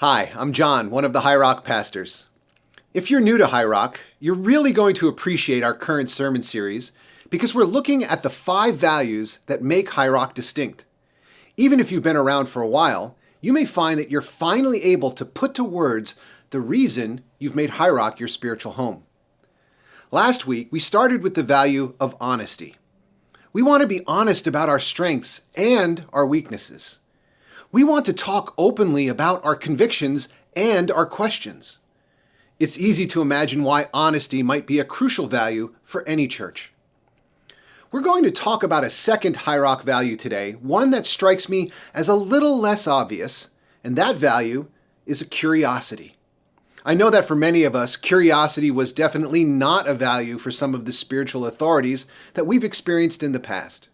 Hi, I'm John, one of the High Rock pastors. If you're new to High Rock, you're really going to appreciate our current sermon series because we're looking at the 5 values that make High Rock distinct. Even if you've been around for a while, you may find that you're finally able to put to words the reason you've made High Rock your spiritual home. Last week, we started with the value of honesty. We want to be honest about our strengths and our weaknesses. We want to talk openly about our convictions and our questions. It's easy to imagine why honesty might be a crucial value for any church. We're going to talk about a second High Rock value today, one that strikes me as a little less obvious, and that value is a curiosity. I know that for many of us, curiosity was definitely not a value for some of the spiritual authorities that we've experienced in the past.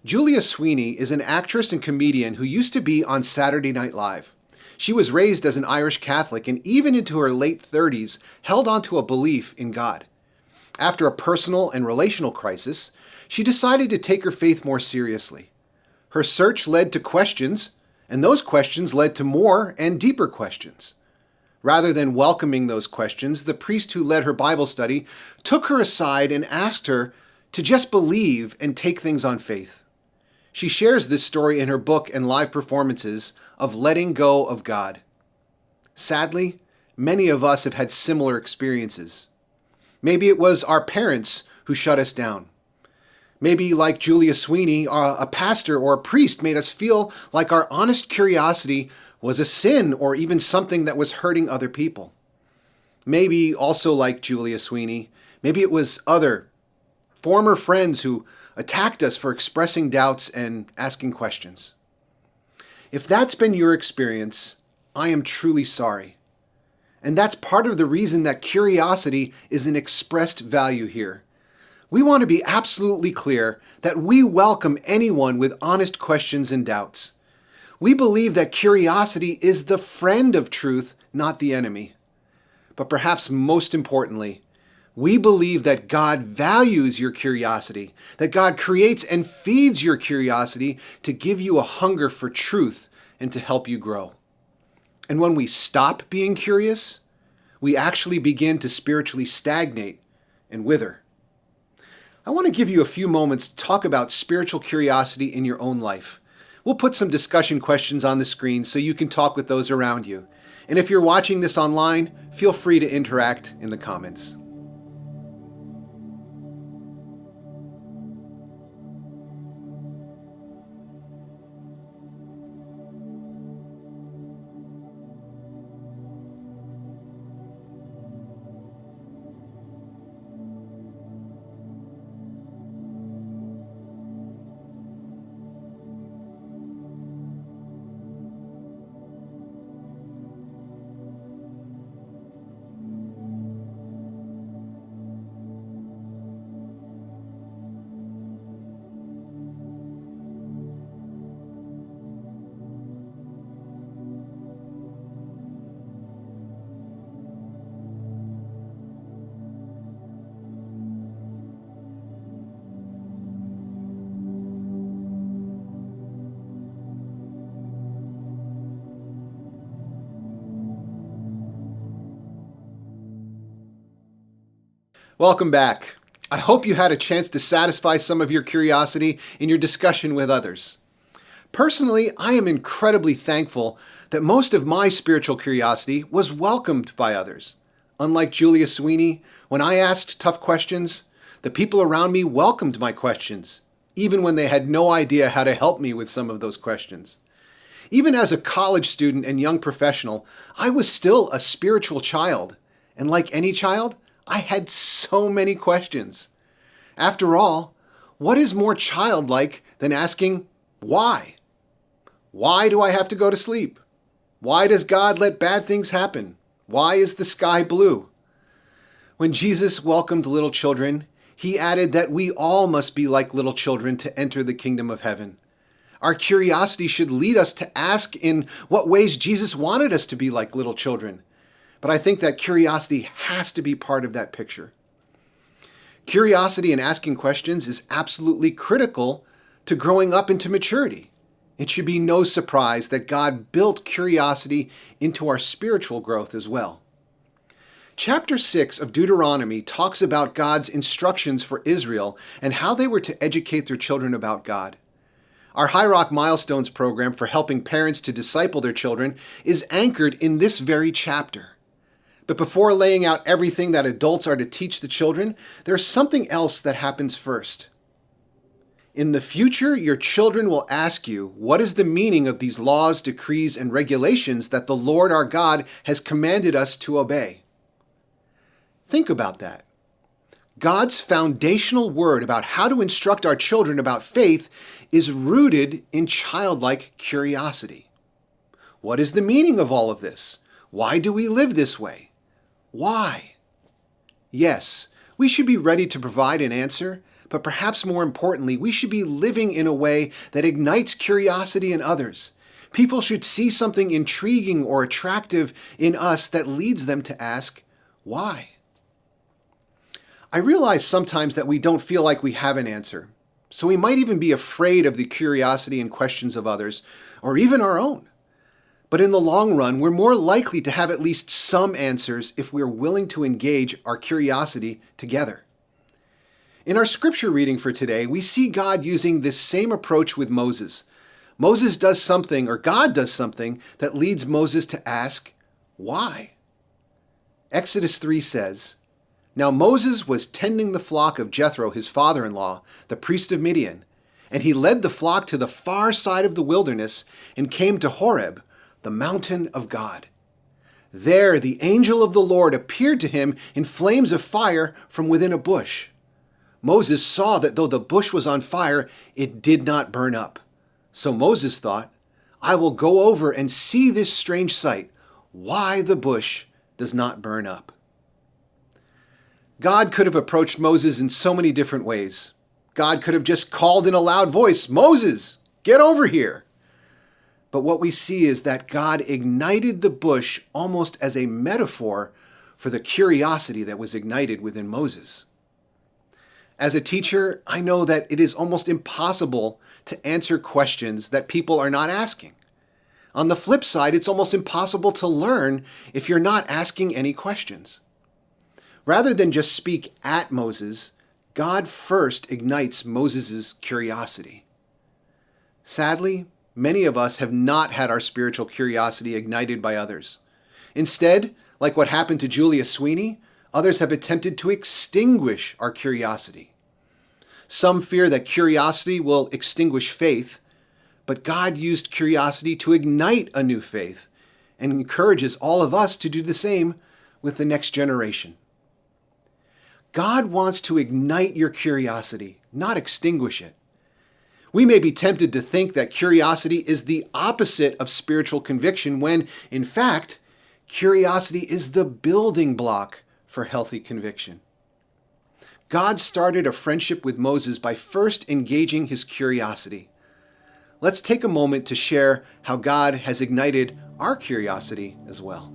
Julia Sweeney is an actress and comedian who used to be on Saturday Night Live. She was raised as an Irish Catholic and even into her late 30s held on to a belief in God. After a personal and relational crisis, she decided to take her faith more seriously. Her search led to questions, and those questions led to more and deeper questions. Rather than welcoming those questions, the priest who led her Bible study took her aside and asked her to just believe and take things on faith. She shares this story in her book and live performances of Letting Go of God. Sadly, many of us have had similar experiences. Maybe it was our parents who shut us down. Maybe, like Julia Sweeney, a pastor or a priest made us feel like our honest curiosity was a sin or even something that was hurting other people. Maybe, also like Julia Sweeney, maybe it was other former friends who attacked us for expressing doubts and asking questions. If that's been your experience, I am truly sorry. And that's part of the reason that curiosity is an expressed value here. We want to be absolutely clear that we welcome anyone with honest questions and doubts. We believe that curiosity is the friend of truth, not the enemy. But perhaps most importantly, we believe that God values your curiosity, that God creates and feeds your curiosity to give you a hunger for truth and to help you grow. And when we stop being curious, we actually begin to spiritually stagnate and wither. I want to give you a few moments to talk about spiritual curiosity in your own life. We'll put some discussion questions on the screen so you can talk with those around you. And if you're watching this online, feel free to interact in the comments. Welcome back. I hope you had a chance to satisfy some of your curiosity in your discussion with others. Personally, I am incredibly thankful that most of my spiritual curiosity was welcomed by others. Unlike Julia Sweeney, when I asked tough questions, the people around me welcomed my questions, even when they had no idea how to help me with some of those questions. Even as a college student and young professional, I was still a spiritual child, and like any child, I had so many questions. After all, what is more childlike than asking, why? Why do I have to go to sleep? Why does God let bad things happen? Why is the sky blue? When Jesus welcomed little children, he added that we all must be like little children to enter the kingdom of heaven. Our curiosity should lead us to ask in what ways Jesus wanted us to be like little children. But I think that curiosity has to be part of that picture. Curiosity and asking questions is absolutely critical to growing up into maturity. It should be no surprise that God built curiosity into our spiritual growth as well. Chapter 6 of Deuteronomy talks about God's instructions for Israel and how they were to educate their children about God. Our High Rock Milestones program for helping parents to disciple their children is anchored in this very chapter. But before laying out everything that adults are to teach the children, there's something else that happens first. In the future, your children will ask you, what is the meaning of these laws, decrees, and regulations that the Lord our God has commanded us to obey? Think about that. God's foundational word about how to instruct our children about faith is rooted in childlike curiosity. What is the meaning of all of this? Why do we live this way? Why? Yes, we should be ready to provide an answer, but perhaps more importantly, we should be living in a way that ignites curiosity in others. People should see something intriguing or attractive in us that leads them to ask, why? I realize sometimes that we don't feel like we have an answer, so we might even be afraid of the curiosity and questions of others, or even our own. But in the long run, we're more likely to have at least some answers if we're willing to engage our curiosity together. In our scripture reading for today, we see God using this same approach with Moses. Moses does something, or God does something, that leads Moses to ask, why? Exodus 3 says, "Now Moses was tending the flock of Jethro, his father-in-law, the priest of Midian, and he led the flock to the far side of the wilderness and came to Horeb, the mountain of God. There the angel of the Lord appeared to him in flames of fire from within a bush. Moses saw that though the bush was on fire, it did not burn up. So Moses thought, I will go over and see this strange sight, why the bush does not burn up." God could have approached Moses in so many different ways. God could have just called in a loud voice, "Moses, get over here." But what we see is that God ignited the bush almost as a metaphor for the curiosity that was ignited within Moses. As a teacher, I know that it is almost impossible to answer questions that people are not asking. On the flip side, it's almost impossible to learn if you're not asking any questions. Rather than just speak at Moses, God first ignites Moses' curiosity. Sadly, many of us have not had our spiritual curiosity ignited by others. Instead, like what happened to Julia Sweeney, others have attempted to extinguish our curiosity. Some fear that curiosity will extinguish faith, but God used curiosity to ignite a new faith and encourages all of us to do the same with the next generation. God wants to ignite your curiosity, not extinguish it. We may be tempted to think that curiosity is the opposite of spiritual conviction when, in fact, curiosity is the building block for healthy conviction. God started a friendship with Moses by first engaging his curiosity. Let's take a moment to share how God has ignited our curiosity as well.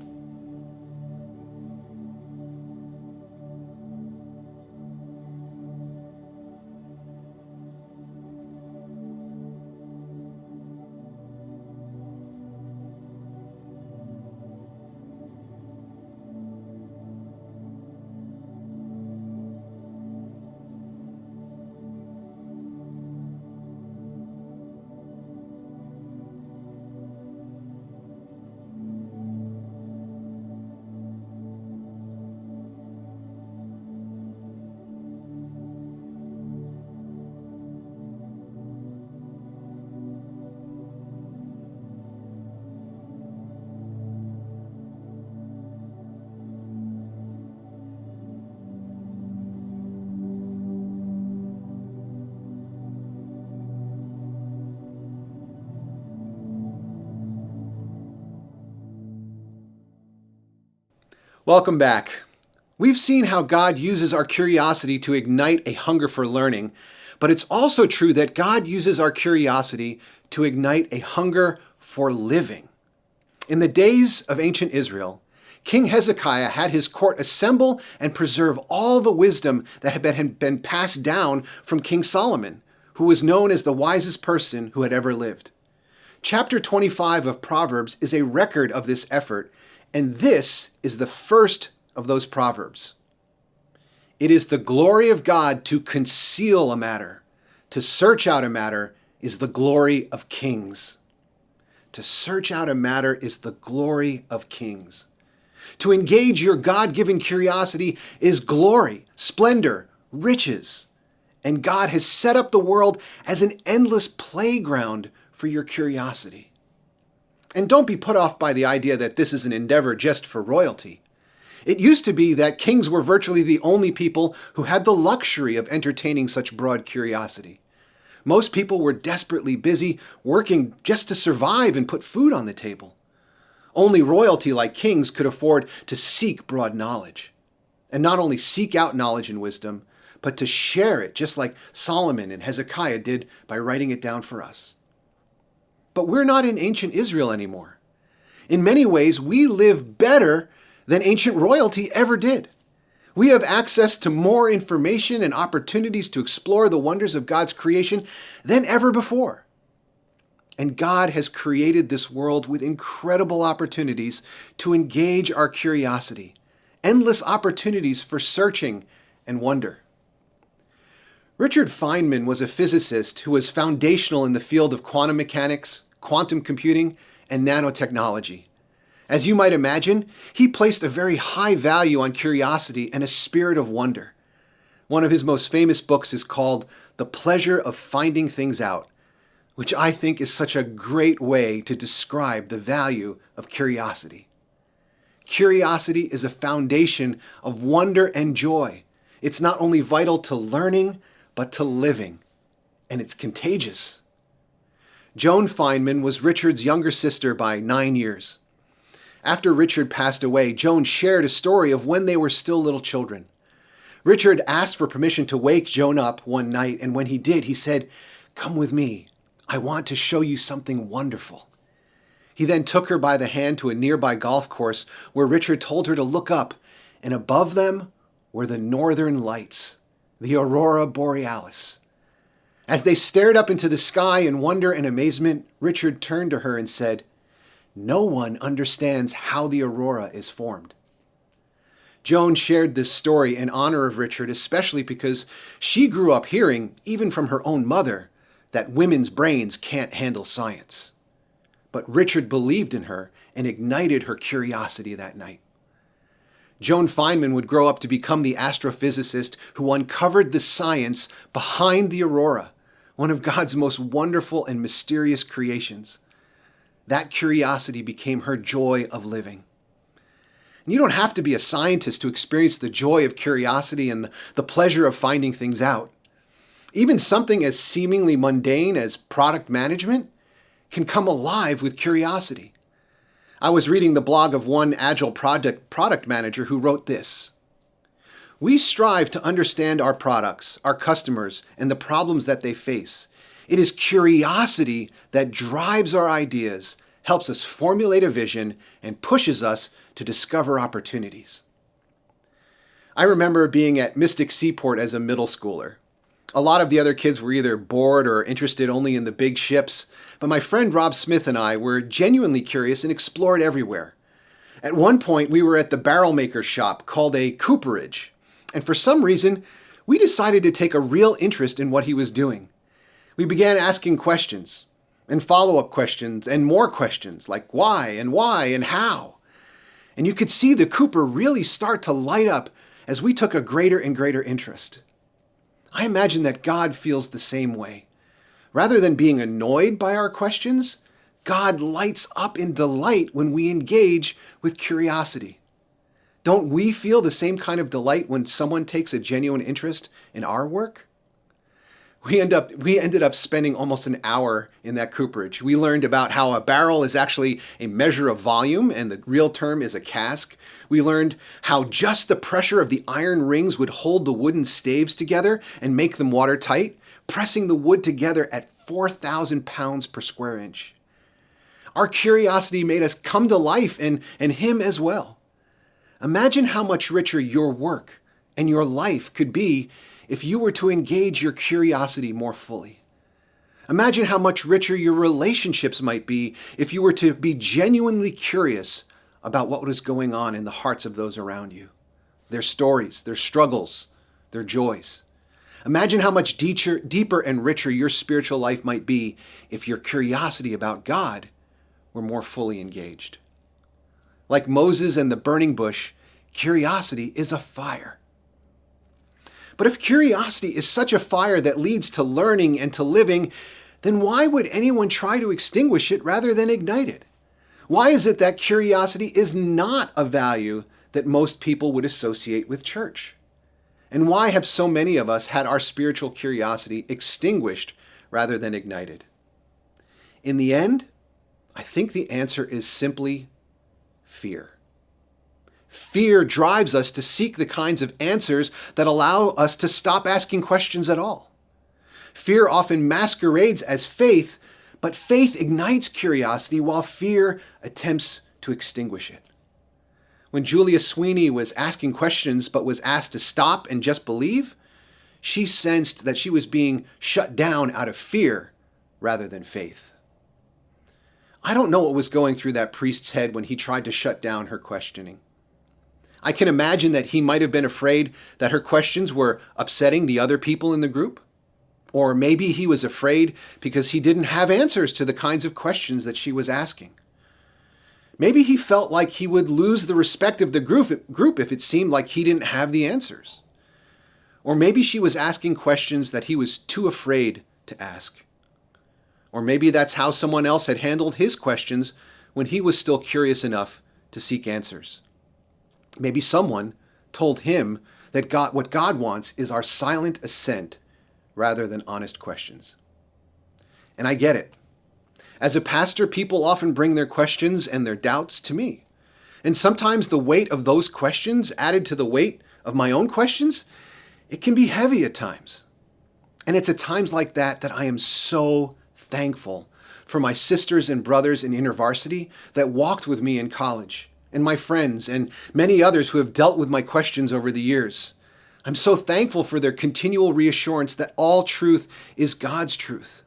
Welcome back. We've seen how God uses our curiosity to ignite a hunger for learning, but it's also true that God uses our curiosity to ignite a hunger for living. In the days of ancient Israel, King Hezekiah had his court assemble and preserve all the wisdom that had been passed down from King Solomon, who was known as the wisest person who had ever lived. Chapter 25 of Proverbs is a record of this effort, and this is the first of those proverbs. It is the glory of God to conceal a matter. To search out a matter is the glory of kings. To search out a matter is the glory of kings. To engage your God-given curiosity is glory, splendor, riches. And God has set up the world as an endless playground for your curiosity. And don't be put off by the idea that this is an endeavor just for royalty. It used to be that kings were virtually the only people who had the luxury of entertaining such broad curiosity. Most people were desperately busy working just to survive and put food on the table. Only royalty like kings could afford to seek broad knowledge. And not only seek out knowledge and wisdom, but to share it just like Solomon and Hezekiah did by writing it down for us. But we're not in ancient Israel anymore. In many ways, we live better than ancient royalty ever did. We have access to more information and opportunities to explore the wonders of God's creation than ever before. And God has created this world with incredible opportunities to engage our curiosity, endless opportunities for searching and wonder. Richard Feynman was a physicist who was foundational in the field of quantum mechanics, quantum computing, and nanotechnology. As you might imagine, he placed a very high value on curiosity and a spirit of wonder. One of his most famous books is called The Pleasure of Finding Things Out, which I think is such a great way to describe the value of curiosity. Curiosity is a foundation of wonder and joy. It's not only vital to learning, but to living, and it's contagious. Joan Feynman was Richard's younger sister by 9 years. After Richard passed away, Joan shared a story of when they were still little children. Richard asked for permission to wake Joan up one night, and when he did, he said, "Come with me. I want to show you something wonderful." He then took her by the hand to a nearby golf course where Richard told her to look up, and above them were the northern lights, the aurora borealis. As they stared up into the sky in wonder and amazement, Richard turned to her and said, "No one understands how the aurora is formed." Joan shared this story in honor of Richard, especially because she grew up hearing, even from her own mother, that women's brains can't handle science. But Richard believed in her and ignited her curiosity that night. Joan Feynman would grow up to become the astrophysicist who uncovered the science behind the aurora, one of God's most wonderful and mysterious creations. That curiosity became her joy of living. And you don't have to be a scientist to experience the joy of curiosity and the pleasure of finding things out. Even something as seemingly mundane as product management can come alive with curiosity. I was reading the blog of one agile product manager who wrote this: "We strive to understand our products, our customers, and the problems that they face. It is curiosity that drives our ideas, helps us formulate a vision, and pushes us to discover opportunities." I remember being at Mystic Seaport as a middle schooler. A lot of the other kids were either bored or interested only in the big ships, but my friend Rob Smith and I were genuinely curious and explored everywhere. At one point, we were at the barrel maker's shop called a cooperage, and for some reason, we decided to take a real interest in what he was doing. We began asking questions, and follow-up questions, and more questions, like why and how. And you could see the cooper really start to light up as we took a greater and greater interest. I imagine that God feels the same way. Rather than being annoyed by our questions, God lights up in delight when we engage with curiosity. Don't we feel the same kind of delight when someone takes a genuine interest in our work? We ended up spending almost an hour in that cooperage. We learned about how a barrel is actually a measure of volume and the real term is a cask. We learned how just the pressure of the iron rings would hold the wooden staves together and make them watertight, pressing the wood together at 4,000 pounds per square inch. Our curiosity made us come to life and him as well. Imagine how much richer your work and your life could be if you were to engage your curiosity more fully. Imagine how much richer your relationships might be if you were to be genuinely curious about what was going on in the hearts of those around you, their stories, their struggles, their joys. Imagine how much deeper and richer your spiritual life might be if your curiosity about God were more fully engaged. Like Moses and the burning bush, curiosity is a fire. But if curiosity is such a fire that leads to learning and to living, then why would anyone try to extinguish it rather than ignite it? Why is it that curiosity is not a value that most people would associate with church? And why have so many of us had our spiritual curiosity extinguished rather than ignited? In the end, I think the answer is simply fear. Fear drives us to seek the kinds of answers that allow us to stop asking questions at all. Fear often masquerades as faith, but faith ignites curiosity while fear attempts to extinguish it. When Julia Sweeney was asking questions but was asked to stop and just believe, she sensed that she was being shut down out of fear rather than faith. I don't know what was going through that priest's head when he tried to shut down her questioning. I can imagine that he might have been afraid that her questions were upsetting the other people in the group. Or maybe he was afraid because he didn't have answers to the kinds of questions that she was asking. Maybe he felt like he would lose the respect of the group if it seemed like he didn't have the answers. Or maybe she was asking questions that he was too afraid to ask. Or maybe that's how someone else had handled his questions when he was still curious enough to seek answers. Maybe someone told him that what God wants is our silent assent rather than honest questions. And I get it. As a pastor, people often bring their questions and their doubts to me. And sometimes the weight of those questions added to the weight of my own questions, it can be heavy at times. And it's at times like that that I am so thankful for my sisters and brothers in InterVarsity that walked with me in college, and my friends and many others who have dealt with my questions over the years. I'm so thankful for their continual reassurance that all truth is God's truth,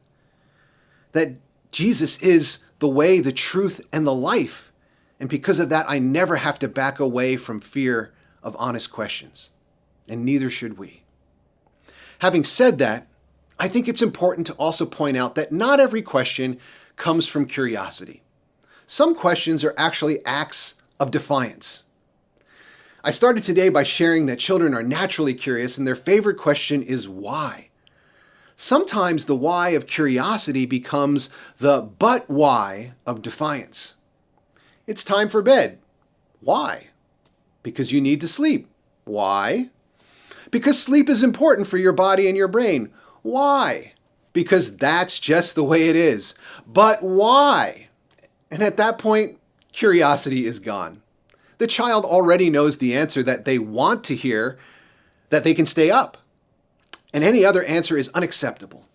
that Jesus is the way, the truth, and the life. And because of that, I never have to back away from fear of honest questions, and neither should we. Having said that, I think it's important to also point out that not every question comes from curiosity. Some questions are actually acts of defiance. I started today by sharing that children are naturally curious and their favorite question is why. Sometimes the why of curiosity becomes the but why of defiance. It's time for bed. Why? Because you need to sleep. Why? Because sleep is important for your body and your brain. Why? Because that's just the way it is. But why? And at that point, curiosity is gone. The child already knows the answer that they want to hear, that they can stay up. And any other answer is unacceptable.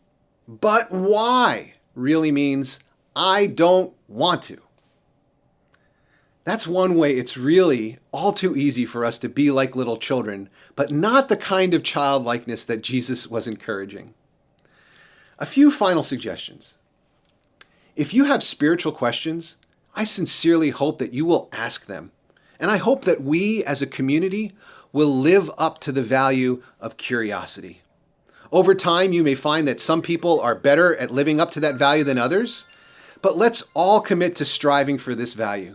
But why really means I don't want to. That's one way it's really all too easy for us to be like little children, but not the kind of childlikeness that Jesus was encouraging. A few final suggestions. If you have spiritual questions, I sincerely hope that you will ask them. And I hope that we as a community will live up to the value of curiosity. Over time, you may find that some people are better at living up to that value than others, but let's all commit to striving for this value.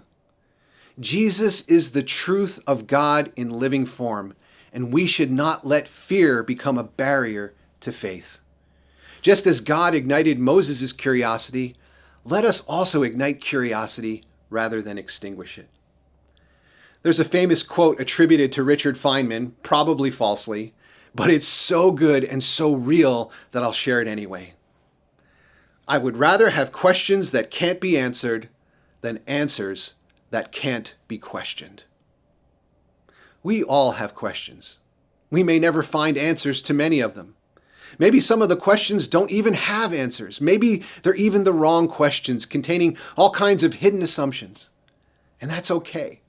Jesus is the truth of God in living form, and we should not let fear become a barrier to faith. Just as God ignited Moses' curiosity, let us also ignite curiosity rather than extinguish it. There's a famous quote attributed to Richard Feynman, probably falsely, but it's so good and so real that I'll share it anyway. I would rather have questions that can't be answered than answers that can't be questioned. We all have questions. We may never find answers to many of them. Maybe some of the questions don't even have answers. Maybe they're even the wrong questions containing all kinds of hidden assumptions. And that's okay.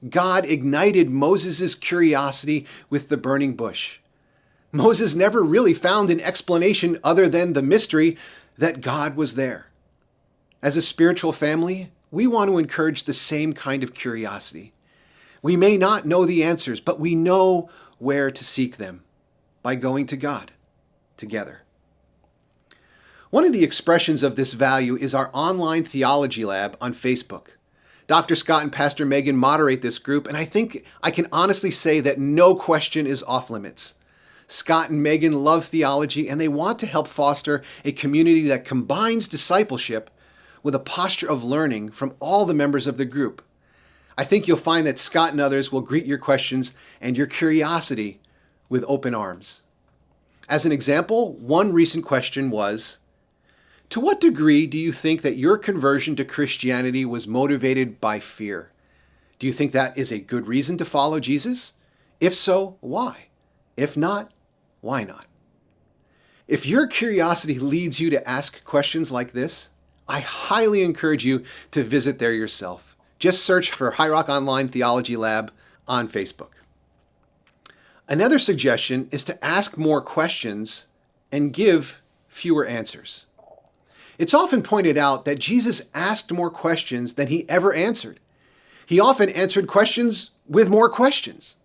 God ignited Moses' curiosity with the burning bush. Moses never really found an explanation other than the mystery that God was there. As a spiritual family, we want to encourage the same kind of curiosity. We may not know the answers, but we know where to seek them by going to God together. One of the expressions of this value is our online theology lab on Facebook. Dr. Scott and Pastor Megan moderate this group, and I think I can honestly say that no question is off limits. Scott and Megan love theology, and they want to help foster a community that combines discipleship with a posture of learning from all the members of the group. I think you'll find that Scott and others will greet your questions and your curiosity with open arms. As an example, one recent question was, to what degree do you think that your conversion to Christianity was motivated by fear? Do you think that is a good reason to follow Jesus? If so, why? If not, why not? If your curiosity leads you to ask questions like this, I highly encourage you to visit there yourself. Just search for High Rock Online Theology Lab on Facebook. Another suggestion is to ask more questions and give fewer answers. It's often pointed out that Jesus asked more questions than he ever answered. He often answered questions with more questions.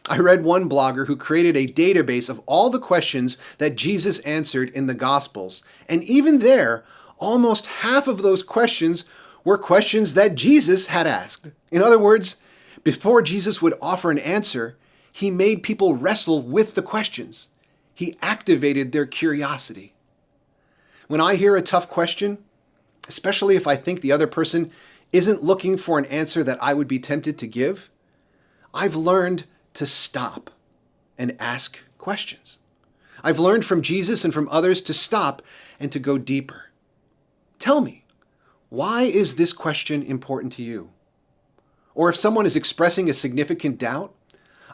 I read one blogger who created a database of all the questions that Jesus answered in the Gospels, and even there, almost half of those questions were questions that Jesus had asked. In other words, before Jesus would offer an answer, he made people wrestle with the questions. He activated their curiosity. When I hear a tough question, especially if I think the other person isn't looking for an answer that I would be tempted to give, I've learned to stop and ask questions. I've learned from Jesus and from others to stop and to go deeper. Tell me, why is this question important to you? Or if someone is expressing a significant doubt,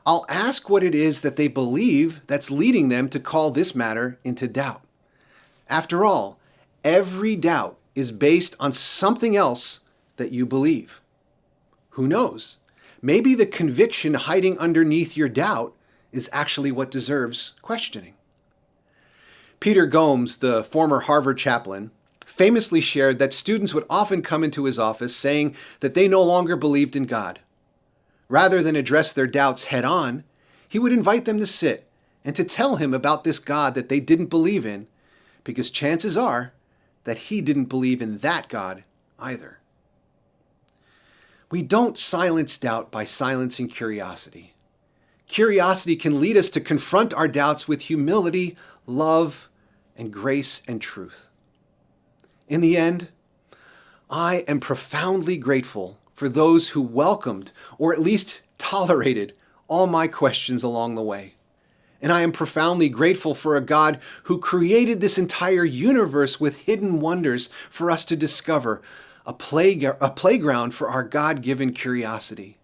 I'll ask what it is that they believe that's leading them to call this matter into doubt. After all, every doubt is based on something else that you believe. Who knows? Maybe the conviction hiding underneath your doubt is actually what deserves questioning. Peter Gomes, the former Harvard chaplain, famously shared that students would often come into his office saying that they no longer believed in God. Rather than address their doubts head on, he would invite them to sit and to tell him about this God that they didn't believe in, because chances are that he didn't believe in that God either. We don't silence doubt by silencing curiosity. Curiosity can lead us to confront our doubts with humility, love, and grace and truth. In the end, I am profoundly grateful for those who welcomed, or at least tolerated, all my questions along the way. And I am profoundly grateful for a God who created this entire universe with hidden wonders for us to discover, a playground for our God-given curiosity.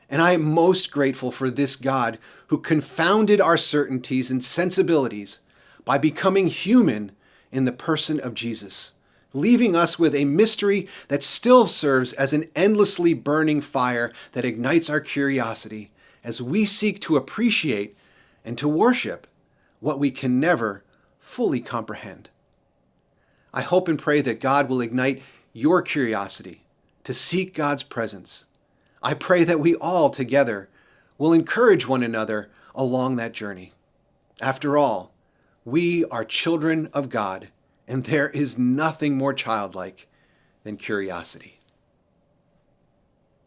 And I am most grateful for this God who confounded our certainties and sensibilities by becoming human in the person of Jesus, leaving us with a mystery that still serves as an endlessly burning fire that ignites our curiosity as we seek to appreciate and to worship what we can never fully comprehend. I hope and pray that God will ignite your curiosity to seek God's presence. I pray that we all together will encourage one another along that journey. After all, we are children of God, and there is nothing more childlike than curiosity.